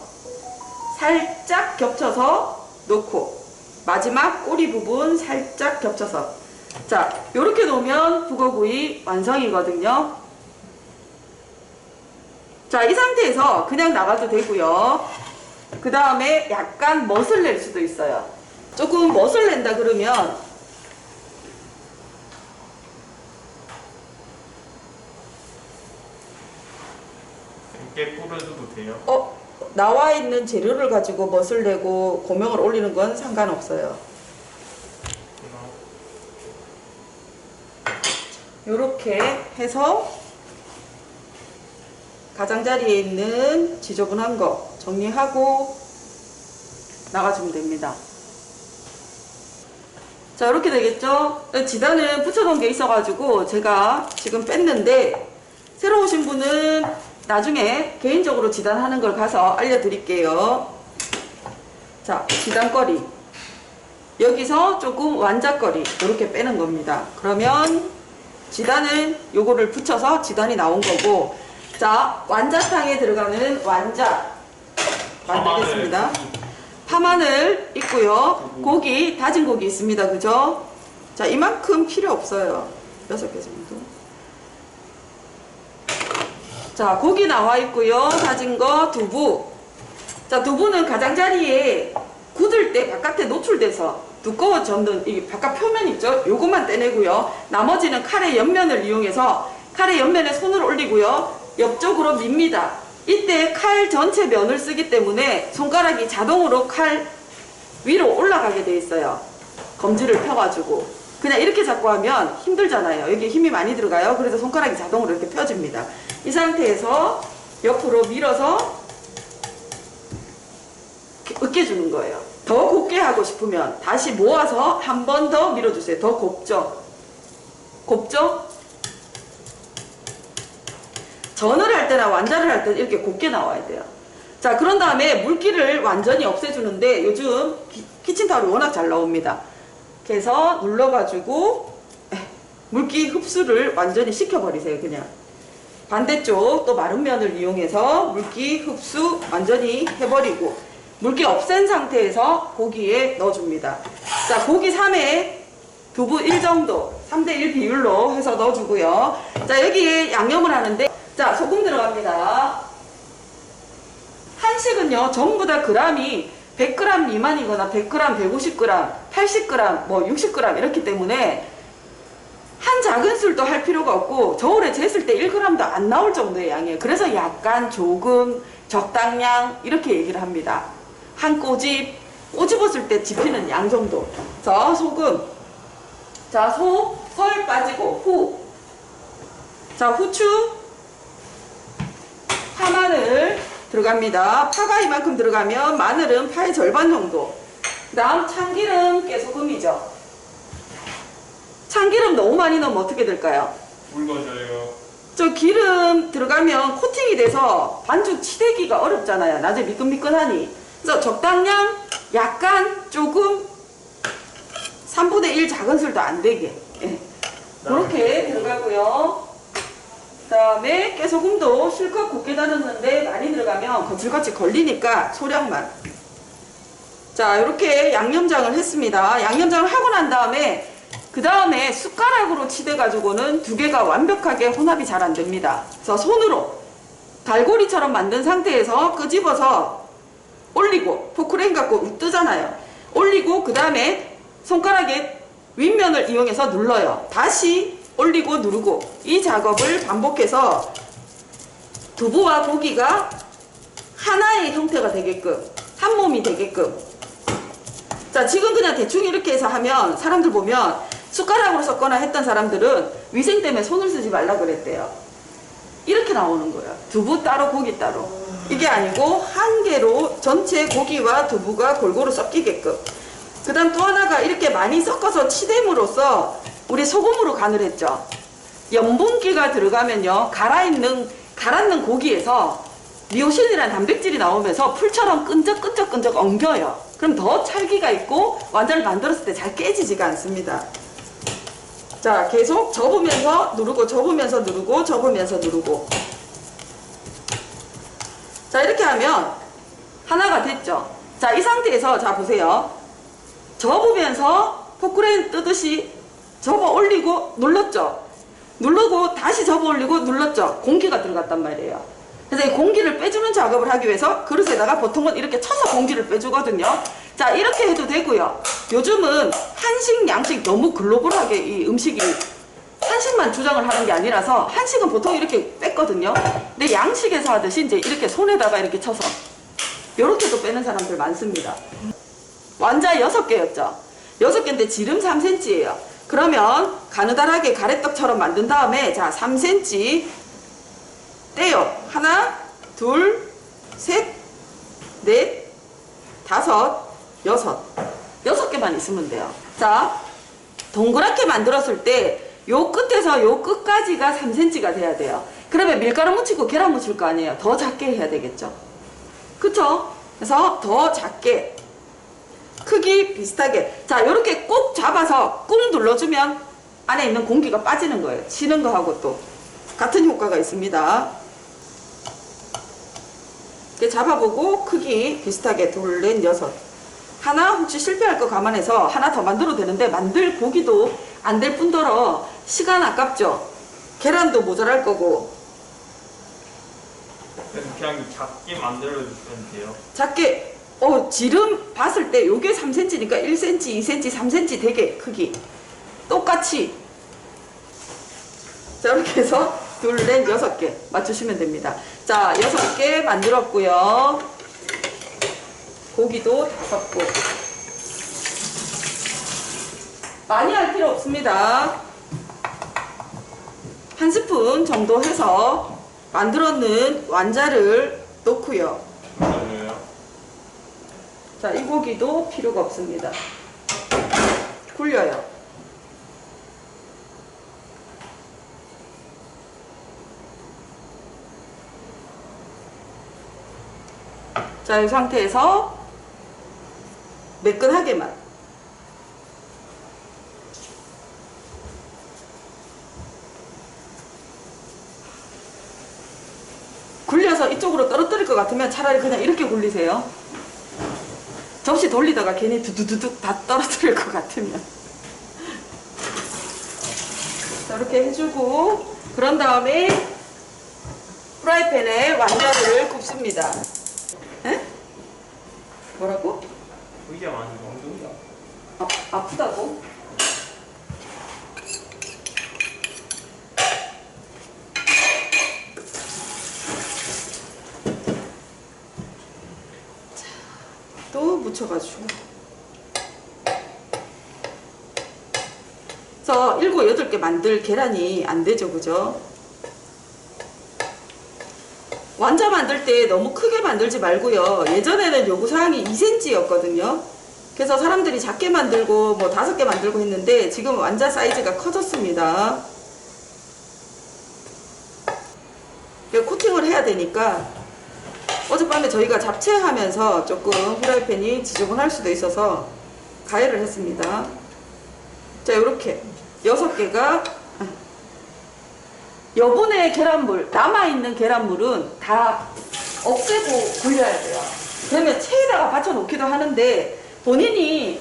살짝 겹쳐서 놓고 마지막 꼬리 부분 살짝 겹쳐서. 자, 요렇게 놓으면 북어구이 완성이거든요. 자, 이 상태에서 그냥 나가도 되고요. 그 다음에 약간 멋을 낼 수도 있어요. 조금 멋을 낸다 그러면 깨 뿌려줘도 돼요? 나와 있는 재료를 가지고 멋을 내고 고명을 올리는 건 상관없어요. 요렇게 해서 가장자리에 있는 지저분한 거 정리하고 나가주면 됩니다. 자, 이렇게 되겠죠? 지단을 붙여놓은 게 있어가지고 제가 지금 뺐는데 새로 오신 분은 나중에 개인적으로 지단하는 걸 가서 알려드릴게요. 자, 지단거리 여기서 조금 완자거리 이렇게 빼는 겁니다. 그러면 지단은 요거를 붙여서 지단이 나온 거고, 자, 완자탕에 들어가는 완자 만들겠습니다. 파마늘 있고요. 고기, 다진 고기 있습니다. 그죠? 자, 이만큼 필요 없어요. 6개 정도. 자, 고기 나와 있고요. 다진 거 두부. 자, 두부는 가장자리에 굳을 때 바깥에 노출돼서 두꺼워졌는 이 바깥 표면 있죠? 요것만 떼내고요. 나머지는 칼의 옆면을 이용해서 칼의 옆면에 손을 올리고요. 옆쪽으로 밉니다. 이때 칼 전체 면을 쓰기 때문에 손가락이 자동으로 칼 위로 올라가게 돼 있어요. 검지를 펴가지고. 그냥 이렇게 잡고 하면 힘들잖아요. 여기 힘이 많이 들어가요. 그래서 손가락이 자동으로 이렇게 펴집니다. 이 상태에서 옆으로 밀어서 으깨주는 거예요. 더 곱게 하고 싶으면 다시 모아서 한 번 더 밀어주세요. 더 곱죠? 곱죠? 전을 할 때나 완자를 할 때는 이렇게 곱게 나와야 돼요. 자, 그런 다음에 물기를 완전히 없애주는데 요즘 키친타올이 워낙 잘 나옵니다. 그래서 눌러가지고 물기 흡수를 완전히 시켜버리세요. 그냥 반대쪽 또 마른 면을 이용해서 물기 흡수 완전히 해버리고 물기 없앤 상태에서 고기에 넣어줍니다. 자, 고기 3회 두부 1 정도 3대1 비율로 해서 넣어주고요. 자, 여기에 양념을 하는데, 자, 소금 들어갑니다. 한식은요 전부 다 그람이 100g 미만이거나 100g, 150g, 80g, 뭐 60g 이렇기 때문에 한 작은 술도 할 필요가 없고 저울에 쟀을 때 1g도 안 나올 정도의 양이에요. 그래서 약간 조금 적당량 이렇게 얘기를 합니다. 한 꼬집 꼬집었을 때 집히는 양 정도. 자, 소금. 자, 설 빠지고 후. 자, 후추. 파마늘 들어갑니다. 파가 이만큼 들어가면 마늘은 파의 절반 정도. 그 다음 참기름, 깨소금이죠. 참기름 너무 많이 넣으면 어떻게 될까요? 묽어져요. 저 기름 들어가면 코팅이 돼서 반죽 치대기가 어렵잖아요. 나중에 미끈미끈하니. 그래서 적당량, 약간, 조금 3분의 1 작은 술도 안 되게. 예. 그렇게 들어가고요. 그 다음에 깨소금도 실컷 곱게 다졌는데 많이 들어가면 거칠거칠 걸리니까 소량만. 자, 이렇게 양념장을 했습니다. 양념장을 하고 난 다음에 그 다음에 숟가락으로 치대가지고는 두 개가 완벽하게 혼합이 잘 안 됩니다. 그래서 손으로 갈고리처럼 만든 상태에서 끄집어서 올리고, 포크레인 갖고 뜨잖아요. 올리고 그 다음에 손가락에 윗면을 이용해서 눌러요. 다시 올리고 누르고, 이 작업을 반복해서 두부와 고기가 하나의 형태가 되게끔, 한 몸이 되게끔. 자, 지금 그냥 대충 이렇게 해서 하면 사람들 보면 숟가락으로 섞거나 했던 사람들은 위생 때문에 손을 쓰지 말라 그랬대요. 이렇게 나오는 거예요. 두부 따로 고기 따로. 이게 아니고 한 개로 전체 고기와 두부가 골고루 섞이게끔. 그 다음 또 하나가 이렇게 많이 섞어서 치댐으로써 우리 소금으로 간을 했죠. 염분기가 들어가면요, 갈았는 고기에서 미오신이라는 단백질이 나오면서 풀처럼 끈적끈적 엉겨요. 그럼 더 찰기가 있고 완자를 만들었을 때 잘 깨지지가 않습니다. 자, 계속 접으면서 누르고, 접으면서 누르고, 접으면서 누르고. 자, 이렇게 하면 하나가 됐죠. 자, 이 상태에서 자 보세요. 접으면서 포크레인 뜨듯이 접어 올리고 눌렀죠. 누르고 다시 접어 올리고 눌렀죠. 공기가 들어갔단 말이에요. 그래서 이 공기를 빼주는 작업을 하기 위해서 그릇에다가 보통은 이렇게 쳐서 공기를 빼주거든요. 자, 이렇게 해도 되고요. 요즘은 한식, 양식 너무 글로벌하게 이 음식이 한식만 주장을 하는 게 아니라서 한식은 보통 이렇게 뺐거든요. 근데 양식에서 하듯이 이제 이렇게 손에다가 이렇게 쳐서 이렇게도 빼는 사람들 많습니다. 완자 6개였죠. 6개인데 지름 3cm예요. 그러면 가느다랗게 가래떡처럼 만든 다음에 자, 3cm 떼요. 하나, 둘, 셋, 넷, 다섯, 여섯. 6개만 있으면 돼요. 자, 동그랗게 만들었을 때 요 끝에서 요 끝까지가 3cm가 돼야 돼요. 그러면 밀가루 묻히고 계란 묻힐 거 아니에요. 더 작게 해야 되겠죠. 그쵸? 그래서 더 작게, 크기 비슷하게. 자, 요렇게 꼭 잡아서 꾹 눌러주면 안에 있는 공기가 빠지는 거예요. 치는 거하고 또 같은 효과가 있습니다. 이렇게 잡아보고 크기 비슷하게 둘, 넷, 여섯. 하나 혹시 실패할 거 감안해서 하나 더 만들어도 되는데 만들 고기도 안 될 뿐더러 시간 아깝죠. 계란도 모자랄 거고. 그래서 그냥 작게 만들어주시면 돼요. 작게, 지름 봤을 때 요게 3cm니까 1cm, 2cm, 3cm 되게 크기 똑같이. 자, 이렇게 해서 둘, 넷, 6개 맞추시면 됩니다. 자, 6개 만들었고요. 고기도 5개. 많이 할 필요 없습니다. 한 스푼 정도 해서 만들었는 완자를 넣고요. 맞아요. 자, 이 고기도 필요가 없습니다. 굴려요. 자, 이 상태에서 매끈하게만. 굴려서 이쪽으로 떨어뜨릴 것 같으면 차라리 그냥 이렇게 굴리세요. 접시 돌리다가 괜히 두두두둑 다 떨어뜨릴 것 같으면. 자, 이렇게 해주고, 그런 다음에 프라이팬에 완자를 굽습니다. 에? 뭐라고? 그게 많이 엉덩이야. 아프다고? 또 묻혀가지고. 그래서 7, 8개 만들 계란이 안 되죠, 그죠? 완자 만들 때 너무 크게 만들지 말고요. 예전에는 요구사항이 2cm였거든요. 그래서 사람들이 작게 만들고 뭐 5개 만들고 했는데 지금 완자 사이즈가 커졌습니다. 코팅을 해야 되니까 어젯밤에 저희가 잡채하면서 조금 후라이팬이 지저분할 수도 있어서 가열을 했습니다. 자, 요렇게 6개가 여분의 계란물, 남아있는 계란물은 다 없애고 굴려야 돼요. 그러면 체에다가 받쳐 놓기도 하는데 본인이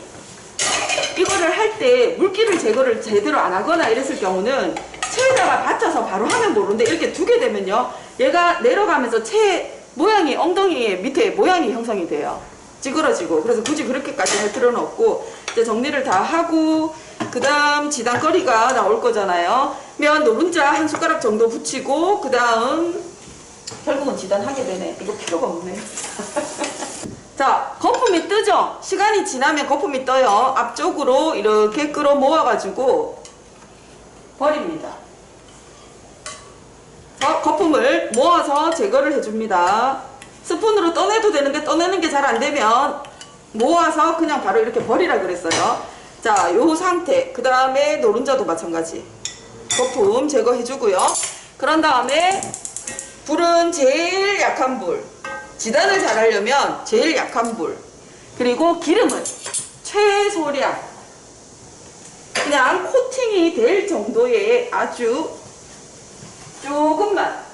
이거를 할 때 물기를 제거를 제대로 안 하거나 이랬을 경우는 체에다가 받쳐서 바로 하면 모르는데 이렇게 두게 되면요, 얘가 내려가면서 체 모양이, 엉덩이 밑에 모양이 형성이 돼요. 찌그러지고. 그래서 굳이 그렇게까지 할 필요는 없고, 이제 정리를 다 하고 그 다음 지단거리가 나올 거잖아요. 면 노른자 한 숟가락 정도 붙이고, 그 다음 결국은 지단하게 되네. 이거 필요가 없네. 자, 거품이 뜨죠? 시간이 지나면 거품이 떠요. 앞쪽으로 이렇게 끌어 모아가지고 버립니다. 거품을 모아서 제거를 해줍니다. 스푼으로 떠내도 되는데 떠내는 게 잘 안 되면 모아서 그냥 바로 이렇게 버리라 그랬어요. 자, 요 상태. 그 다음에 노른자도 마찬가지. 거품 제거해주고요. 그런 다음에 불은 제일 약한 불. 지단을 잘 하려면 제일 약한 불. 그리고 기름은 최소량. 그냥 코팅이 될 정도의 아주 조금만.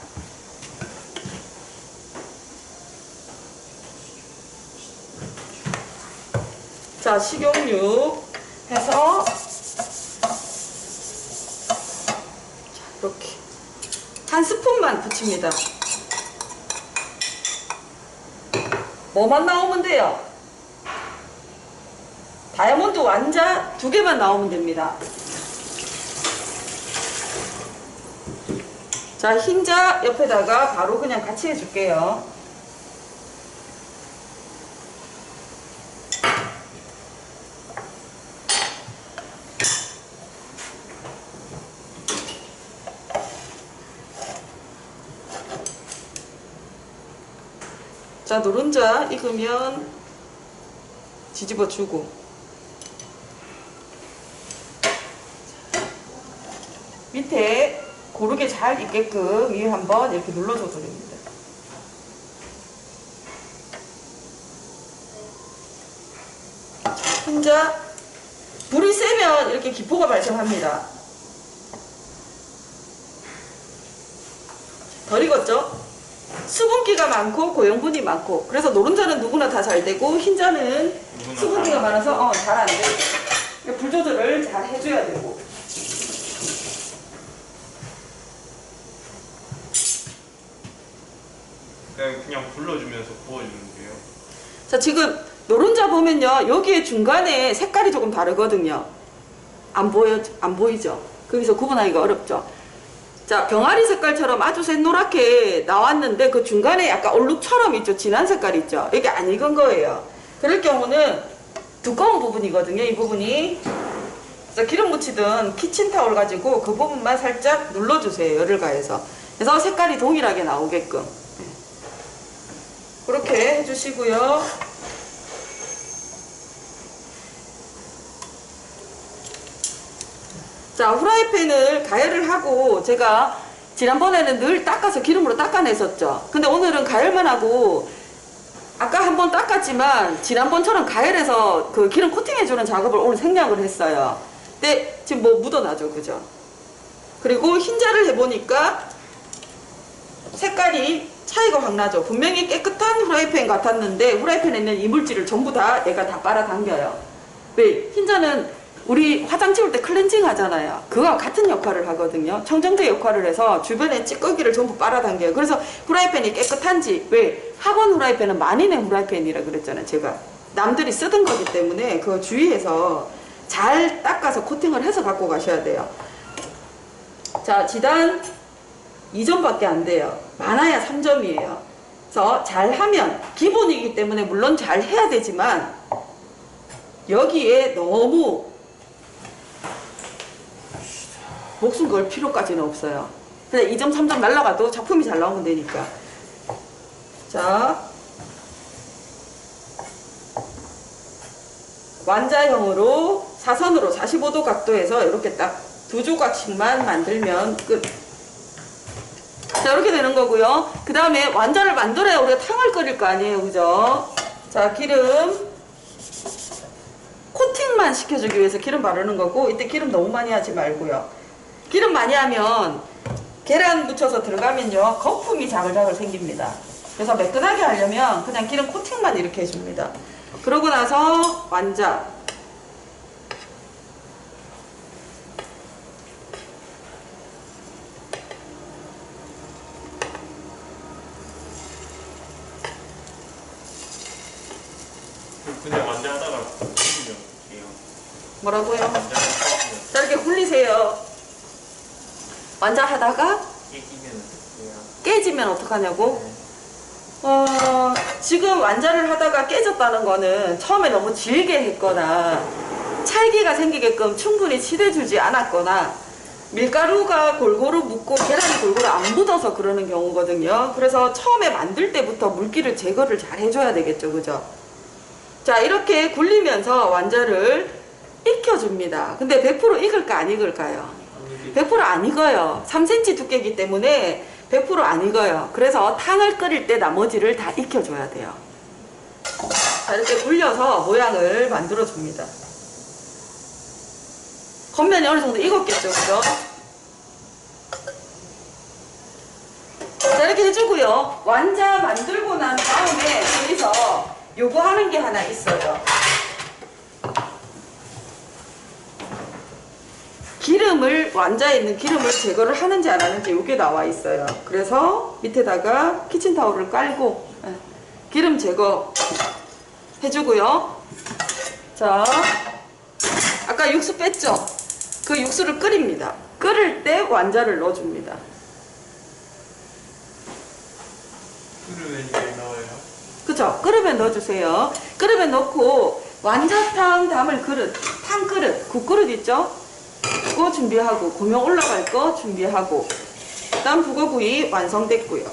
자, 식용유 해서 이렇게 한 스푼만 붙입니다. 뭐만 나오면 돼요? 다이아몬드 완자 2개만 나오면 됩니다. 자, 흰자 옆에다가 바로 그냥 같이 해줄게요. 자, 노른자 익으면 뒤집어 주고, 밑에 고르게 잘 익게끔 위에 한번 이렇게 눌러줘도 됩니다. 흰자 불이 세면 이렇게 기포가 발생합니다. 덜 익었죠? 수분기가 많고 고용분이 많고, 그래서 노른자는 누구나 다 잘 되고 흰자는 수분기가 많아서 잘 안 되고, 불 조절을 잘 해줘야 되고. 그냥 불러주면서 구워주는데요. 자, 지금 노른자 보면요, 여기에 중간에 색깔이 조금 다르거든요. 안 보이죠? 거기서 구분하기가 어렵죠? 자, 병아리 색깔처럼 아주 샛노랗게 나왔는데 그 중간에 약간 얼룩처럼 있죠? 진한 색깔 있죠? 이게 안 익은 거예요. 그럴 경우는 두꺼운 부분이거든요, 이 부분이. 그래서 기름 묻히든 키친타올 가지고 그 부분만 살짝 눌러주세요, 열을 가해서. 그래서 색깔이 동일하게 나오게끔. 그렇게 해주시고요. 자, 후라이팬을 가열을 하고, 제가 지난번에는 늘 닦아서 기름으로 닦아냈었죠. 근데 오늘은 가열만 하고, 아까 한번 닦았지만 지난번처럼 가열해서 그 기름 코팅해주는 작업을 오늘 생략을 했어요. 근데 지금 뭐 묻어나죠, 그죠? 그리고 흰자를 해보니까 색깔이 차이가 확 나죠. 분명히 깨끗한 후라이팬 같았는데 후라이팬에 있는 이물질을 전부 다 얘가 다 빨아당겨요. 왜? 흰자는 우리 화장 지울 때 클렌징 하잖아요. 그거와 같은 역할을 하거든요. 청정제 역할을 해서 주변에 찌꺼기를 전부 빨아당겨요. 그래서 후라이팬이 깨끗한지, 왜? 학원 후라이팬은 만인의 후라이팬이라 그랬잖아요, 제가. 남들이 쓰던 거기 때문에 그거 주의해서 잘 닦아서 코팅을 해서 갖고 가셔야 돼요. 자, 지단 2점밖에 안 돼요. 많아야 3점이에요. 그래서 잘하면, 기본이기 때문에 물론 잘 해야 되지만 여기에 너무 목숨 걸 필요까지는 없어요. 그냥 2점, 3점 날라가도 작품이 잘 나오면 되니까. 자, 완자형으로 사선으로 45도 각도에서 이렇게 딱 2조각씩만 만들면 끝. 자, 이렇게 되는 거고요. 그 다음에 완자를 만들어야 우리가 탕을 끓일 거 아니에요, 그죠? 자, 기름 코팅만 시켜주기 위해서 기름 바르는 거고, 이때 기름 너무 많이 하지 말고요. 기름 많이 하면 계란 묻혀서 들어가면요 거품이 자글자글 생깁니다. 그래서 매끈하게 하려면 그냥 기름 코팅만 이렇게 해줍니다. 그러고 나서 완자, 그냥 완자하다가 튀기면 어떡해요? 뭐라고요? 완자하다가 튀기면 자, 이렇게 굴리세요. 완자 하다가 깨지면 어떡해요? 깨지면 어떡하냐고? 네. 지금 완자를 하다가 깨졌다는 거는 처음에 너무 질게 했거나 찰기가 생기게끔 충분히 칠해주지 않았거나 밀가루가 골고루 묻고 계란이 골고루 안 묻어서 그러는 경우거든요. 그래서 처음에 만들 때부터 물기를 제거를 잘 해줘야 되겠죠. 그죠? 자, 이렇게 굴리면서 완자를 익혀줍니다. 근데 100% 익을까 안 익을까요? 100% 안 익어요. 3cm 두께이기 때문에 100% 안 익어요. 그래서 탕을 끓일 때 나머지를 다 익혀줘야 돼요. 자, 이렇게 굴려서 모양을 만들어 줍니다. 겉면이 어느 정도 익었겠죠, 그죠? 자, 이렇게 해주고요. 완자 만들고 난 다음에 여기서 요거 하는 게 하나 있어요. 기름을, 완자에 있는 기름을 제거를 하는지 안 하는지 이게 나와 있어요. 그래서 밑에다가 키친타올을 깔고 기름 제거 해주고요. 자, 아까 육수 뺐죠? 그 육수를 끓입니다. 끓을 때 완자를 넣어줍니다. 끓으면 이게 나와요? 그쵸? 끓으면 넣어주세요. 끓으면 넣고 완자탕 담을 그릇, 탕 그릇, 국그릇 있죠? 그거 준비하고, 고명 올라갈 거 준비하고, 그 다음 북어구이 완성됐고요.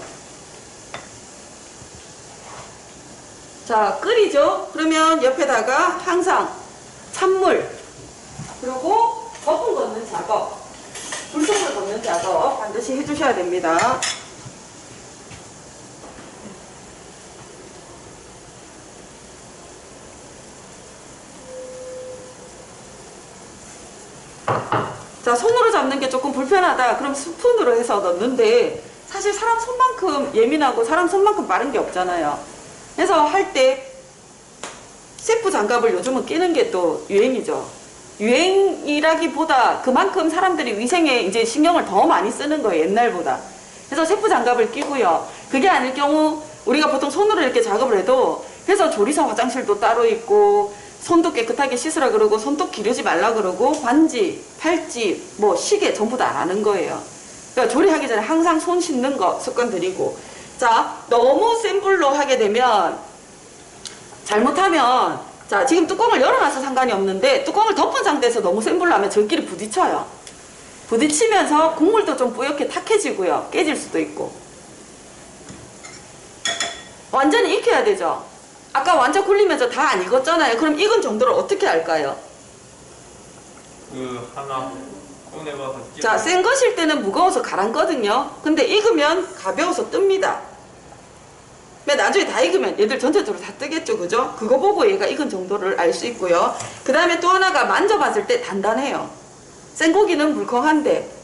자, 끓이죠? 그러면 옆에다가 항상 찬물, 그리고 거품 걷는 작업, 불속물 걷는 작업 반드시 해주셔야 됩니다. 자, 손으로 잡는 게 조금 불편하다. 그럼 스푼으로 해서 넣는데 사실 사람 손만큼 예민하고 사람 손만큼 빠른 게 없잖아요. 그래서 할 때 셰프 장갑을 요즘은 끼는 게 또 유행이죠. 유행이라기보다 그만큼 사람들이 위생에 이제 신경을 더 많이 쓰는 거예요, 옛날보다. 그래서 셰프 장갑을 끼고요. 그게 아닐 경우 우리가 보통 손으로 이렇게 작업을 해도, 그래서 조리사 화장실도 따로 있고 손도 깨끗하게 씻으라 그러고 손톱 기르지 말라 그러고 반지, 팔찌, 뭐 시계 전부 다 안 하는 거예요. 그러니까 조리하기 전에 항상 손 씻는 거 습관 들이고. 자, 너무 센 불로 하게 되면 잘못하면, 자, 지금 뚜껑을 열어놔서 상관이 없는데 뚜껑을 덮은 상태에서 너무 센 불로 하면 저끼리 부딪혀요. 부딪히면서 국물도 좀 뿌옇게 탁해지고요. 깨질 수도 있고. 완전히 익혀야 되죠. 아까 완전 굴리면서 다 안 익었잖아요. 그럼 익은 정도를 어떻게 알까요? 그 하나 꺼내봐서 자, 센 것일 때는 무거워서 가라앉거든요. 근데 익으면 가벼워서 뜹니다. 근데 나중에 다 익으면 얘들 전체적으로 다 뜨겠죠, 그죠? 그거 보고 얘가 익은 정도를 알 수 있고요. 그 다음에 또 하나가 만져봤을 때 단단해요. 센 고기는 물컹한데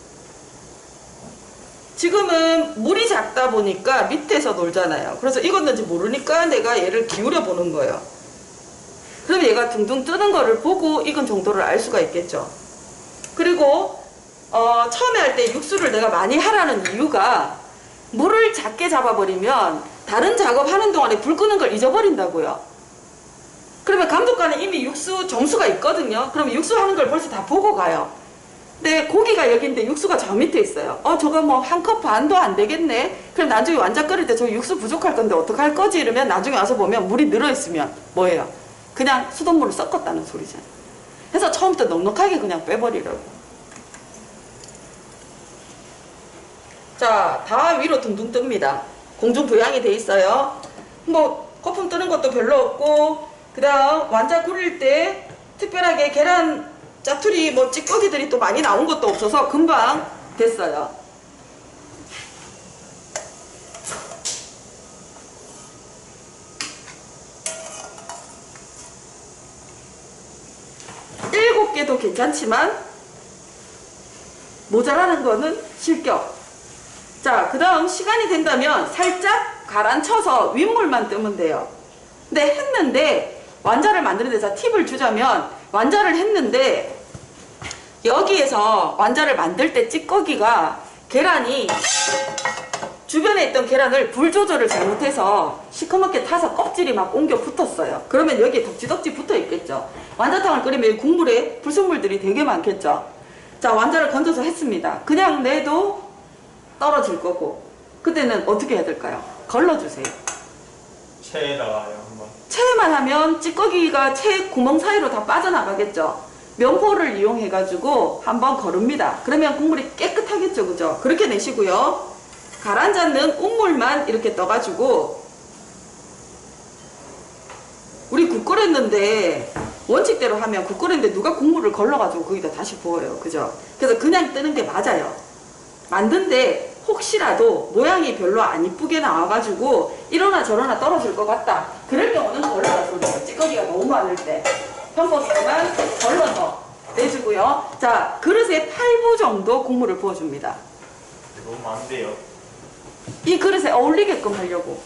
지금은 물이 작다 보니까 밑에서 놀잖아요. 그래서 익었는지 모르니까 내가 얘를 기울여 보는 거예요. 그럼 얘가 둥둥 뜨는 거를 보고 익은 정도를 알 수가 있겠죠. 그리고 처음에 할 때 육수를 내가 많이 하라는 이유가, 물을 작게 잡아버리면 다른 작업하는 동안에 불 끄는 걸 잊어버린다고요. 그러면 감독관은 이미 육수 점수가 있거든요. 그럼 육수 하는 걸 벌써 다 보고 가요. 근데 고기가 여기인데 육수가 저 밑에 있어요. 저거 뭐 한 컵 반도 안 되겠네. 그럼 나중에 완자 끓일 때 저 육수 부족할 건데 어떡할 거지? 이러면 나중에 와서 보면 물이 늘어있으면 뭐예요? 그냥 수돗물을 섞었다는 소리잖아요. 그래서 처음부터 넉넉하게 그냥 빼버리라고. 자, 다 위로 둥둥 뜹니다. 공중 부양이 돼 있어요. 뭐 거품 뜨는 것도 별로 없고, 그 다음 완자 끓일 때 특별하게 계란 짜투리 뭐 찌꺼기들이 또 많이 나온 것도 없어서 금방 됐어요. 시커멓게도 괜찮지만 모자라는 거는 실격. 자, 그 다음 시간이 된다면 살짝 가라앉혀서 윗물만 뜨면 돼요. 근데 했는데 완자를 만드는 데서 팁을 주자면, 완자를 했는데 여기에서 완자를 만들 때 찌꺼기가, 계란이 주변에 있던 계란을 불 조절을 잘못해서 시커멓게 타서 껍질이 막 옮겨 붙었어요. 그러면 여기에 덕지덕지 붙어 있겠죠. 완자탕을 끓이면 이 국물에 불순물들이 되게 많겠죠. 자, 완자를 건져서 했습니다. 그냥 내도 떨어질 거고, 그때는 어떻게 해야 될까요? 걸러주세요. 체에다가요 한번. 체에만 하면 찌꺼기가 체 구멍 사이로 다 빠져나가겠죠. 면포를 이용해가지고 한번 거릅니다. 그러면 국물이 깨끗하겠죠, 그죠? 그렇게 내시고요. 가라앉는 우물만 이렇게 떠가지고, 우리 국 끓였는데 원칙대로 하면 국 끓였는데 누가 국물을 걸러가지고 거기다 다시 부어요, 그죠? 그래서 그냥 뜨는 게 맞아요. 만든데 혹시라도 모양이 별로 안 이쁘게 나와가지고 이러나 저러나 떨어질 것 같다, 그럴 경우는 걸러라 소리예요. 찌꺼기가 너무 많을 때 펌퍼스만 걸러서 내주고요. 자, 그릇에 8부 정도 국물을 부어줍니다. 너무 많은데요. 이 그릇에 어울리게끔 하려고.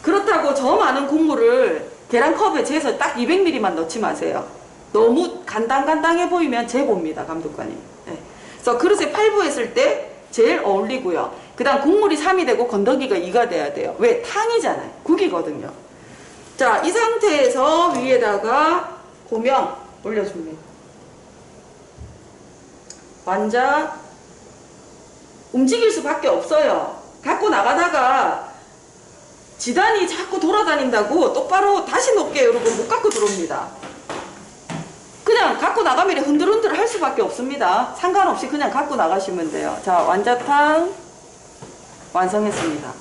그렇다고 저 많은 국물을 계란컵에 재서 딱 200ml만 넣지 마세요. 너무 간당간당해 보이면 재봅니다, 감독관님. 네. 그래서 그릇에 8부 했을 때 제일 어울리고요. 그 다음 국물이 3이 되고 건더기가 2가 돼야 돼요. 왜? 탕이잖아요. 국이거든요. 자, 이 상태에서 위에다가 고명 올려줍니다. 완자 움직일 수밖에 없어요. 갖고 나가다가 지단이 자꾸 돌아다닌다고 똑바로 다시 놓게 여러분 못 갖고 들어옵니다. 그냥 갖고 나가면 흔들흔들 할 수밖에 없습니다. 상관없이 그냥 갖고 나가시면 돼요. 자, 완자탕 완성했습니다.